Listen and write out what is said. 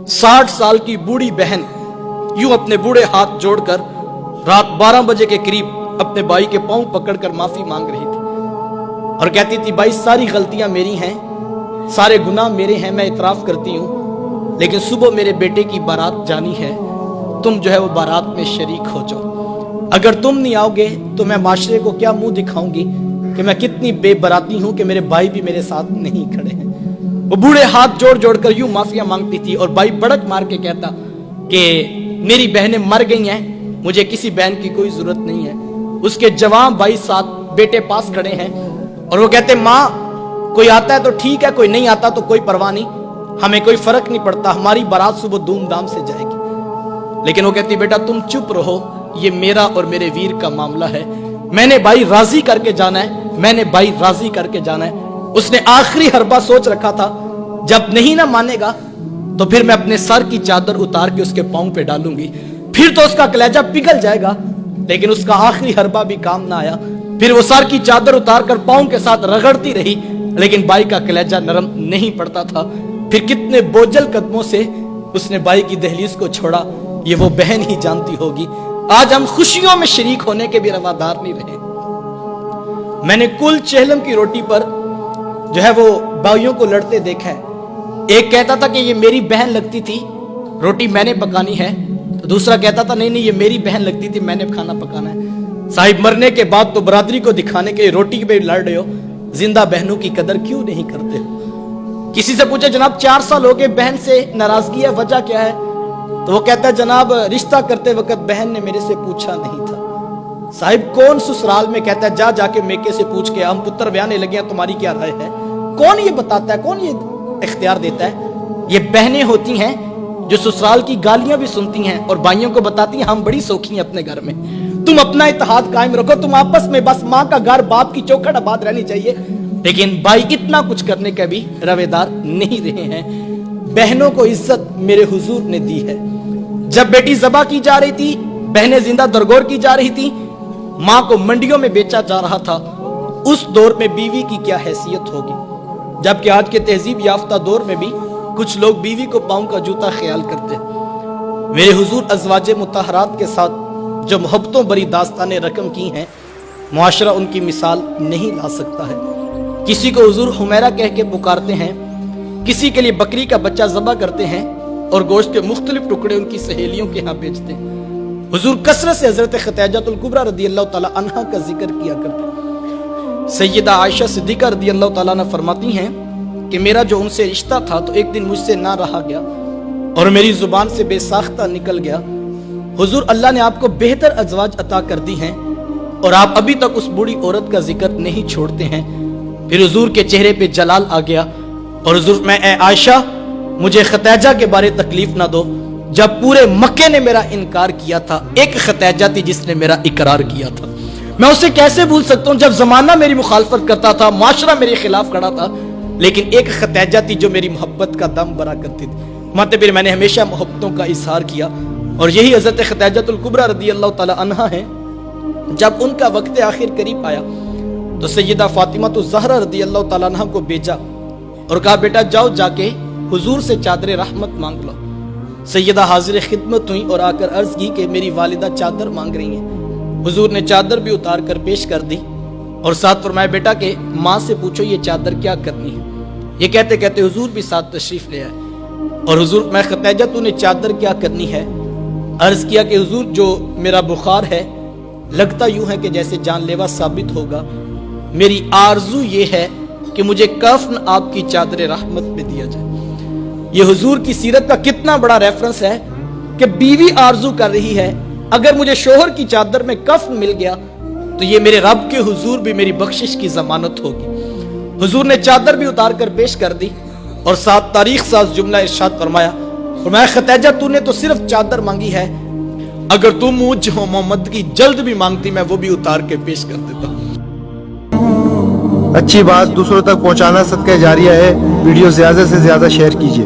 60 साल की बूढ़ी बहन यूं अपने बूढ़े हाथ जोड़कर रात 12 बजे के करीब अपने भाई के पांव पकड़कर माफी मांग रही थी और कहती थी, भाई सारी गलतियां मेरी हैं, सारे गुनाह मेरे हैं, मैं इतराफ करती हूं, लेकिन सुबह मेरे बेटे की बारात जानी है, तुम जो है वो बारात में शरीक हो जाओ। अगर तुम नहीं आओगे तो मैं माशरे को क्या मुंह दिखाऊंगी कि मैं कितनी बेबराती हूं कि मेरे भाई भी मेरे साथ नहीं खड़े हैं। वो बूढ़े हाथ जोड़ जोड़ कर यूं माफिया मांगती थी और भाई बड़क मार के कहता कि मेरी बहनें मर गई हैं, मुझे किसी बहन की कोई जरूरत नहीं है। उसके जवान भाई साथ बेटे पास खड़े हैं और वो कहते, माँ कोई आता है तो ठीक है, कोई नहीं आता तो कोई परवाह नहीं, हमें कोई फर्क नहीं पड़ता, हमारी बारात सुबह धूमधाम से जाएगी। लेकिन वो कहती, बेटा तुम चुप रहो, ये मेरा और मेरे वीर का मामला है, मैंने भाई राजी करके जाना है, मैंने भाई राजी करके जाना है। उसने आखिरी हरबा सोच रखा था, जब नहीं ना मानेगा तो फिर मैं अपने सर की चादर उतार के उसके पांव पे डालूंगी, फिर तो उसका कलेजा पिघल जाएगा। लेकिन उसका आखिरी हरबा भी काम ना आया, फिर वो सर की चादर उतार कर पांव के साथ रगड़ती रही, लेकिन भाई का कलेजा नरम नहीं पड़ता था। फिर कितने बोझल कदमों से उसने भाई की दहलीज को छोड़ा, ये वो बहन ही जानती होगी। आज हम खुशियों में शरीक होने के भी रवादार नहीं रहे। मैंने कुल चेहलम की रोटी पर जो है वो भाइयों को लड़ते देखा है। एक कहता था कि ये मेरी बहन लगती थी, रोटी मैंने पकानी है, तो दूसरा कहता था नहीं नहीं ये मेरी बहन लगती थी, मैंने खाना पकाना है। साहिब मरने के बाद तो बरादरी को दिखाने के रोटी पे लड़ रहे हो, जिंदा बहनों की कदर क्यों नहीं करते हो? किसी से पूछे, जनाब 4 साल हो गए बहन से नाराजगी है, वजह क्या है? तो वो कहता है, जनाब रिश्ता करते वक्त बहन ने मेरे से पूछा नहीं था। साहिब कौन ससुराल में कहता है, जा जाके मेके से पूछ के, हम पुत्र ब्याहने लगे हैं, तुम्हारी क्या राय है? कौन ये बताता है, कौन ये इख्तियार देता है? ये बहनें होती हैं जो ससुराल की गालियां भी सुनती हैं और भाइयों को बताती हैं, हम बड़ी सौखी हैं अपने घर में, तुम अपना इत्तेहाद कायम रखो, तुम आपस में बस माँ का घर बाप की चौखट आबाद रहनी चाहिए। लेकिन भाई इतना कुछ करने का भी रवेदार नहीं रहे हैं। बहनों को इज्जत मेरे हुजूर ने दी है। जब बेटी ज़बा की जा रही थी, बहनें जिंदा दरगोर की जा रही थी, माँ को मंडियों में बेचा जा रहा था, उस दौर में बीवी की क्या हैसियत होगी? जबकि आज के तहजीब याफ्ता दौर में भी कुछ लोग बीवी को पांव का जूता ख्याल करते हैं। मेरे हुजूर अज़वाजे मुतहरात के साथ जो मोहब्बतों भरी दास्तानें रकम की हैं, मुआशरा उनकी मिसाल नहीं ला सकता है। किसी को हुजूर हुमैरा कह के पुकारते हैं, किसी के लिए बकरी का बच्चा ज़बा करते हैं और गोश्त के मुख्तलिफ टुकड़े उनकी सहेलियों के यहाँ बेचते हैं। हुजूर कसरत से हजरत खतीजतुल कुबरा रदियल्लाहु ताला अन्हा का जिक्र किया करते हैं। सैयदा आयशा सिद्दीका रदियल्लाहु ताला अन्हा फरमाती हैं कि मेरा जो उनसे रिश्ता था तो एक दिन मुझसे ना रहा गया और मेरी जुबान से बेसाख्ता निकल गया। हुजूर अल्लाह ने आपको बेहतर अज़वाज अता कर दी हैं और आप अभी तक उस बूढ़ी औरत का जिक्र नहीं छोड़ते हैं। फिर हुजूर के चेहरे पे जलाल आ गया और हुजूर मैं ए आयशा, मुझे खतीजा के बारे तकलीफ ना दो, जब पूरे मक्के ने मेरा इनकार किया था, एक खतीजा थी जिसने मेरा इकरार किया था, मैं उसे कैसे भूल सकता हूँ? जब जमाना मेरी मुखालफत करता था, माशरा मेरे खिलाफ खड़ा था, लेकिन एक खतीजा थी जो मेरी मोहब्बत का दम भरा करती थी। मतलब फिर मैंने हमेशा मोहब्बतों का इजहार किया और यही हजरत खतीजतुल कुबरा रदियल्लाहु ताला अन्हा है। जब उनका वक्त आखिर करीब आया तो सैयदा फातिमातुज़ ज़हरा रदियल्लाहु ताला अन्हा को भेजा और कहा, बेटा जाओ जाके हुजूर से चादर रहमत मांग लो। सैयदा हाजिर खिदमत हुई और आकर अर्ज की कि मेरी वालिदा चादर मांग रही हैं। हुजूर ने चादर भी उतार कर पेश कर दी और साथ फरमाया, बेटा के माँ से पूछो ये चादर क्या करनी है। ये कहते कहते हुजूर भी साथ तशरीफ ले आए और हुजूर मैं खतीजा तूने चादर क्या करनी है? अर्ज किया कि हुजूर जो मेरा बुखार है लगता यूं है कि जैसे जानलेवा साबित होगा, मेरी आरजू ये है कि मुझे कफन आपकी चादर रहमत में दिया जाए। ये हुजूर की सीरत का कितना बड़ा रेफरेंस है कि बीवी आरजू कर रही है, अगर मुझे शोहर की चादर में कफन मिल गया तो ये मेरे रब के हुजूर भी मेरी बख्शिश की जमानत होगी। हुजूर ने चादर भी उतार कर पेश कर दी और साथ तारीख साज जुमला इरशाद फरमाया, फरमाया खतीजा तूने तो सिर्फ चादर मांगी है, अगर तू मुझ मोहम्मद की जल्द भी मांगती मैं वो भी उतार के पेश कर देता। अच्छी बात दूसरों तक पहुंचाना सदका जारिया है। वीडियो ज्यादा से ज्यादा शेयर कीजिए।